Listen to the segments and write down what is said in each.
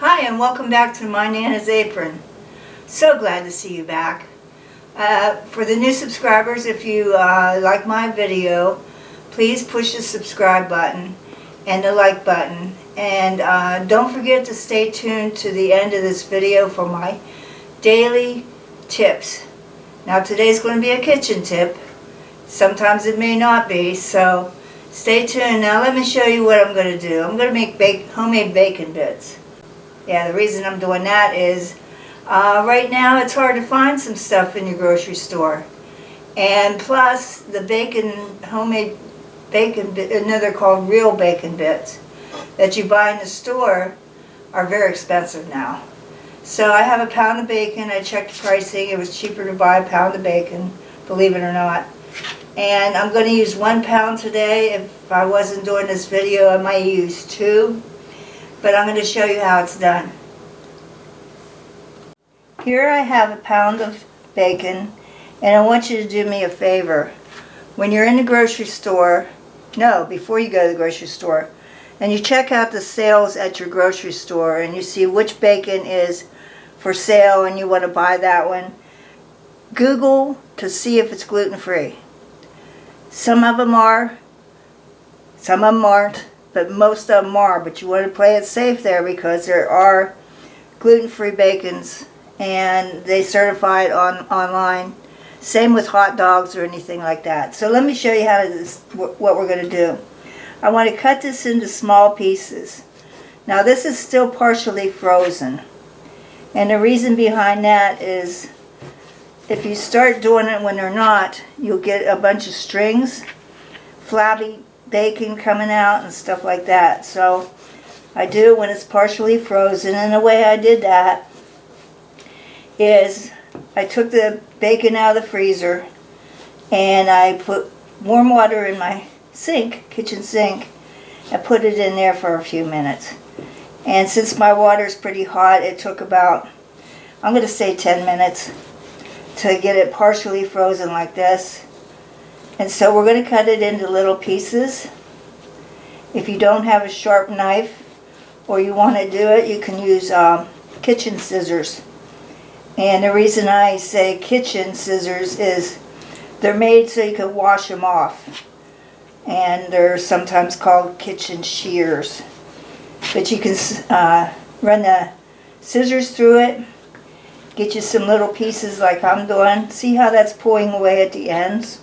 Hi, and welcome back to My Nana's Apron. So glad to see you back. For the new subscribers, if you like my video, please push the subscribe button and the like button. And don't forget to stay tuned to the end of this video for my daily tips. Now today's going to be a kitchen tip. Sometimes it may not be, so stay tuned. Now let me show you what I'm going to do. I'm going to make homemade bacon bits. Yeah, the reason I'm doing that is right now it's hard to find some stuff in your grocery store. And plus the homemade bacon bit, they're called real bacon bits, that you buy in the store are very expensive now. So I have a pound of bacon. I checked the pricing. It was cheaper to buy a pound of bacon, believe it or not. And I'm going to use 1 pound today. If I wasn't doing this video, I might use 2. But I'm going to show you how it's done. Here I have a pound of bacon, and I want you to do me a favor. When you're in the grocery store, before you go to the grocery store, and you check out the sales at your grocery store and you see which bacon is for sale and you want to buy that one, Google to see if it's gluten-free. Some of them are, some of them aren't, but most of them are. But you want to play it safe there because there are gluten-free bacons and they certify it online. Same with hot dogs or anything like that. So let me show you what we're going to do. I want to cut this into small pieces. Now this is still partially frozen. And the reason behind that is if you start doing it when they're not, you'll get a bunch of strings, flabby bacon coming out and stuff like that. So I do it when it's partially frozen, and the way I did that is I took the bacon out of the freezer and I put warm water in my kitchen sink, and put it in there for a few minutes. And since my water is pretty hot, it took about, I'm going to say 10 minutes to get it partially frozen like this. And so we're going to cut it into little pieces. If you don't have a sharp knife or you want to do it, you can use kitchen scissors. And the reason I say kitchen scissors is they're made so you can wash them off. And they're sometimes called kitchen shears. But you can run the scissors through it, get you some little pieces like I'm doing. See how that's pulling away at the ends?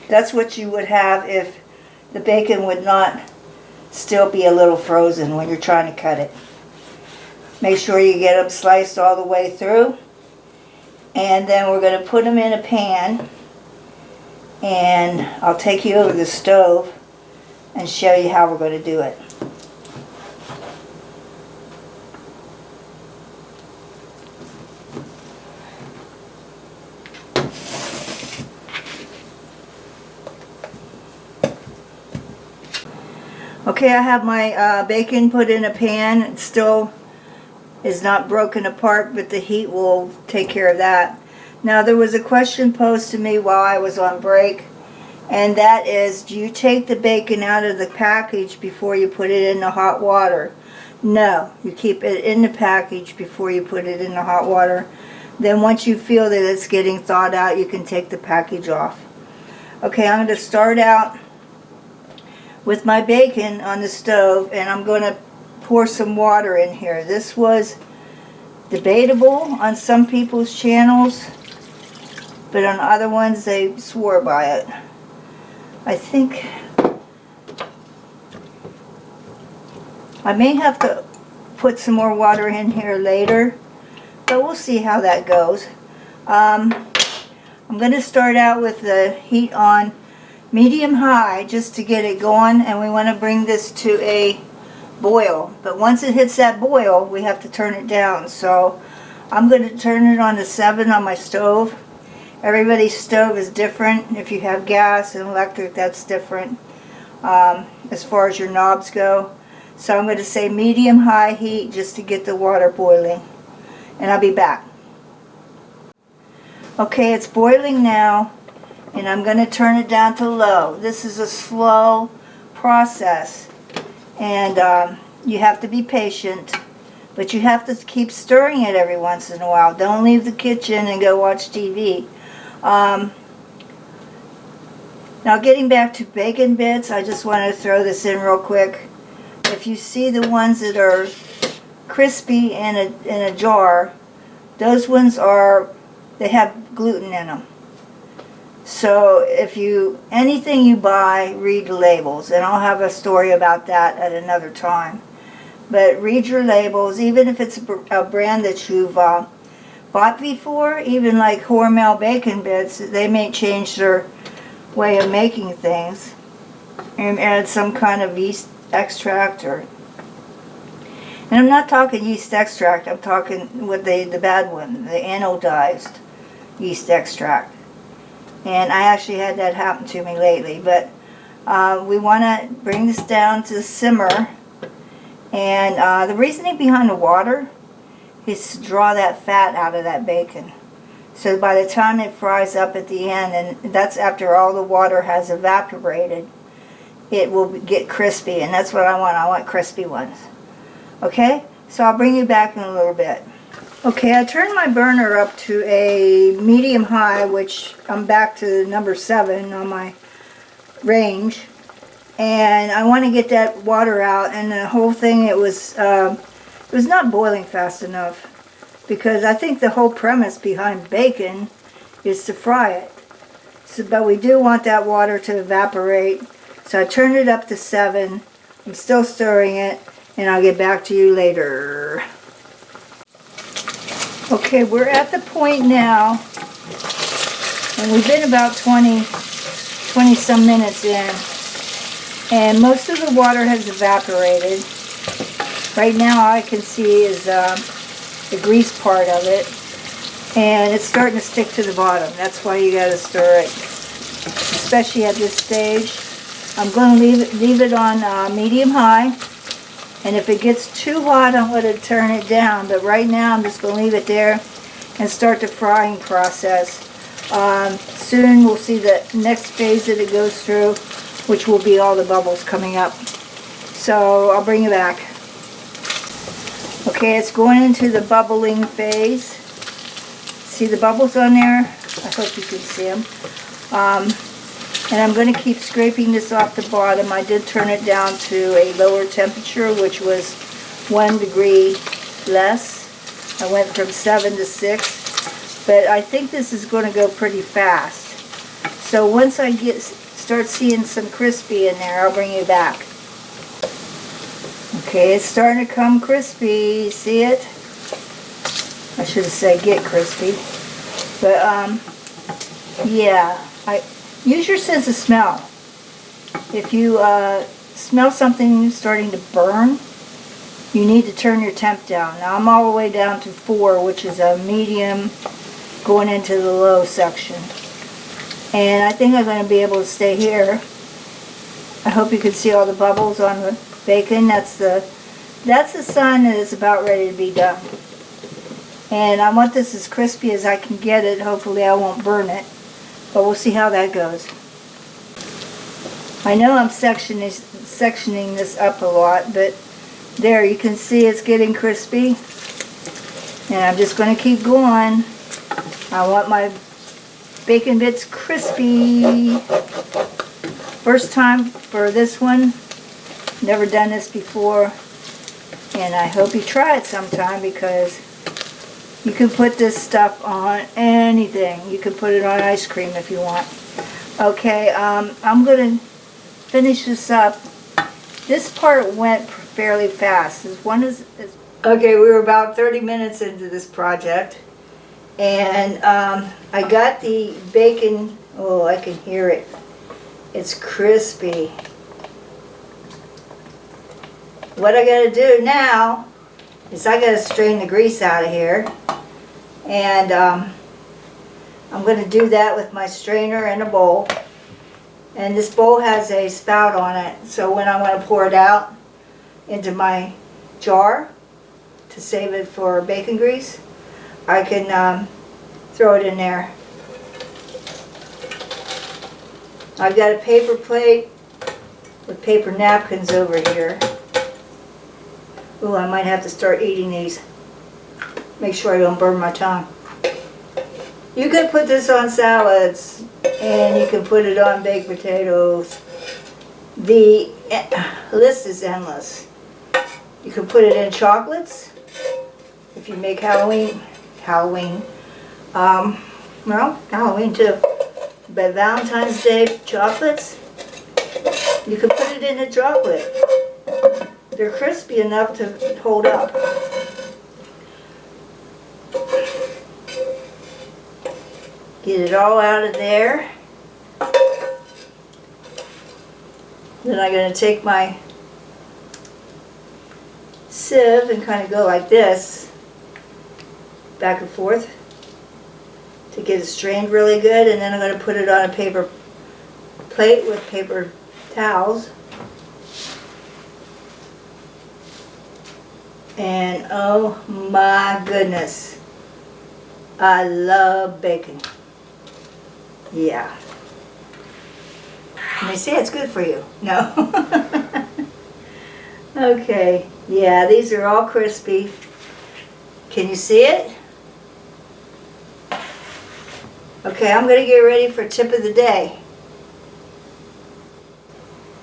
That's what you would have if the bacon would not still be a little frozen when you're trying to cut it. Make sure you get them sliced all the way through. And then we're going to put them in a pan. And I'll take you over the stove and show you how we're going to do it. Okay, I have my bacon put in a pan. It still is not broken apart, but the heat will take care of that. Now, there was a question posed to me while I was on break, and that is, do you take the bacon out of the package before you put it in the hot water? No, you keep it in the package before you put it in the hot water. Then once you feel that it's getting thawed out, you can take the package off. Okay, I'm going to start out with my bacon on the stove, and I'm going to pour some water in here. This was debatable on some people's channels, but on other ones they swore by it. I think I may have to put some more water in here later, but we'll see how that goes. I'm going to start out with the heat on medium-high just to get it going, and we want to bring this to a boil. But once it hits that boil, we have to turn it down. So I'm going to turn it on to 7 on my stove. Everybody's stove is different. If you have gas and electric, that's different as far as your knobs go. So I'm going to say medium-high heat just to get the water boiling. And I'll be back. Okay, it's boiling now, and I'm going to turn it down to low. This is a slow process, and you have to be patient. But you have to keep stirring it every once in a while. Don't leave the kitchen and go watch TV. Now getting back to bacon bits, I just want to throw this in real quick. If you see the ones that are crispy in a jar, those ones they have gluten in them. So if anything you buy, read the labels, and I'll have a story about that at another time. But read your labels, even if it's a brand that you've bought before, even like Hormel bacon bits, they may change their way of making things and add some kind of yeast extract and I'm not talking yeast extract, I'm talking with the bad one, the anodized yeast extract. And I actually had that happen to me lately, but we want to bring this down to simmer. And the reasoning behind the water is to draw that fat out of that bacon. So by the time it fries up at the end, and that's after all the water has evaporated, it will get crispy, and that's what I want. I want crispy ones. Okay? So I'll bring you back in a little bit. Okay, I turned my burner up to a medium-high, which I'm back to number 7 on my range. And I want to get that water out, and the whole thing, it was not boiling fast enough, because I think the whole premise behind bacon is to fry it. So, but we do want that water to evaporate, so I turned it up to 7. I'm still stirring it, and I'll get back to you later. Okay, we're at the point now, and we've been about 20 some minutes in. And most of the water has evaporated. Right now all I can see is the grease part of it. And it's starting to stick to the bottom. That's why you got to stir it. Especially at this stage. I'm going to leave it on medium-high. And if it gets too hot, I'm going to turn it down. But right now I'm just going to leave it there and start the frying process. Soon we'll see the next phase that it goes through, which will be all the bubbles coming up. So I'll bring you back. Okay, it's going into the bubbling phase. See the bubbles on there? I hope you can see them. And I'm going to keep scraping this off the bottom. I did turn it down to a lower temperature, which was 1 degree less. I went from 7 to 6. But I think this is going to go pretty fast. So once I start seeing some crispy in there, I'll bring you back. Okay, it's starting to come crispy. See it? I should have said get crispy. But yeah, use your sense of smell. If you smell something starting to burn, you need to turn your temp down. Now I'm all the way down to 4, which is a medium going into the low section. And I think I'm going to be able to stay here. I hope you can see all the bubbles on the bacon. That's the sign that it's about ready to be done. And I want this as crispy as I can get it. Hopefully I won't burn it. But we'll see how that goes. I know I'm sectioning this up a lot, but there you can see it's getting crispy. And I'm just going to keep going. I want my bacon bits crispy. First time for this one. Never done this before. And I hope you try it sometime, because you can put this stuff on anything. You can put it on ice cream if you want. Okay, I'm going to finish this up. This part went fairly fast. Okay, we were about 30 minutes into this project. And I got the bacon. Oh, I can hear it. It's crispy. What I got to do now is I got to strain the grease out of here. And I'm going to do that with my strainer and a bowl. And this bowl has a spout on it, so when I want to pour it out into my jar to save it for bacon grease, I can throw it in there. I've got a paper plate with paper napkins over here. Ooh, I might have to start eating these. Make sure I don't burn my tongue. You can put this on salads, and you can put it on baked potatoes. The list is endless. You can put it in chocolates if you make Halloween, well, Halloween too. But Valentine's Day chocolates, you can put it in a chocolate. They're crispy enough to hold up. Get it all out of there. Then I'm going to take my sieve and kind of go like this, back and forth, to get it strained really good, and then I'm going to put it on a paper plate with paper towels. And oh my goodness, I love bacon. Yeah. And they say it's good for you. No. Okay. Yeah, these are all crispy. Can you see it? Okay, I'm going to get ready for tip of the day.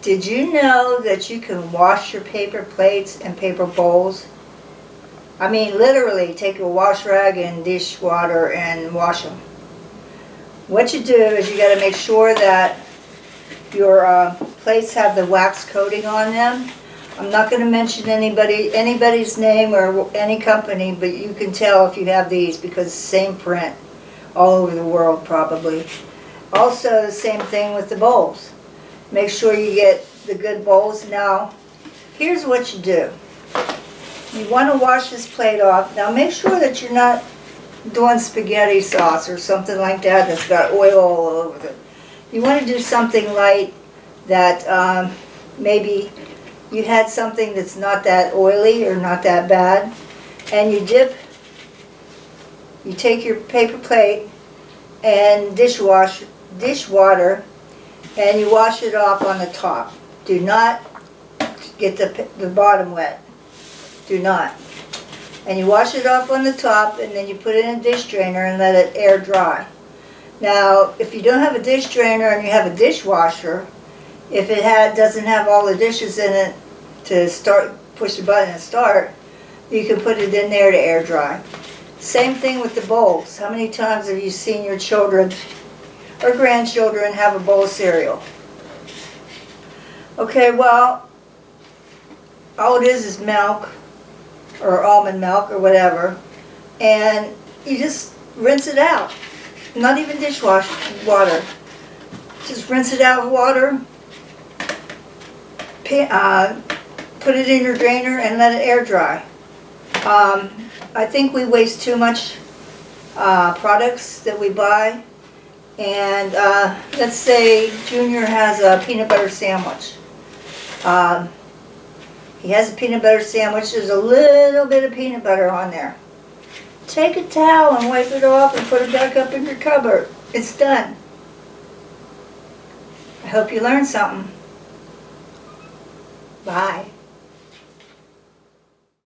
Did you know that you can wash your paper plates and paper bowls? I mean, literally take a wash rag and dish water and wash them. What you do is you got to make sure that your plates have the wax coating on them. I'm not going to mention anybody's name or any company, but you can tell if you have these because same print all over the world probably. Also the same thing with the bowls. Make sure you get the good bowls. Now, here's what you do. You want to wash this plate off. Now make sure that you're not doing spaghetti sauce or something like that that's got oil all over it. You want to do something light that maybe you had something that's not that oily or not that bad, and you take your paper plate and dishwater, and you wash it off on the top. Do not get the bottom wet. Do not. And you wash it off on the top, and then you put it in a dish drainer and let it air dry. Now, if you don't have a dish drainer and you have a dishwasher, if it doesn't have all the dishes in it to start, push the button and start, you can put it in there to air dry. Same thing with the bowls. How many times have you seen your children or grandchildren have a bowl of cereal? Okay, well, all it is milk or almond milk or whatever, and you just rinse it out. Not even dishwash water. Just rinse it out with water, put it in your drainer and let it air dry. I think we waste too much products that we buy. And let's say Junior has a peanut butter sandwich. He has a peanut butter sandwich. There's a little bit of peanut butter on there. Take a towel and wipe it off and put it back up in your cupboard. It's done. I hope you learned something. Bye.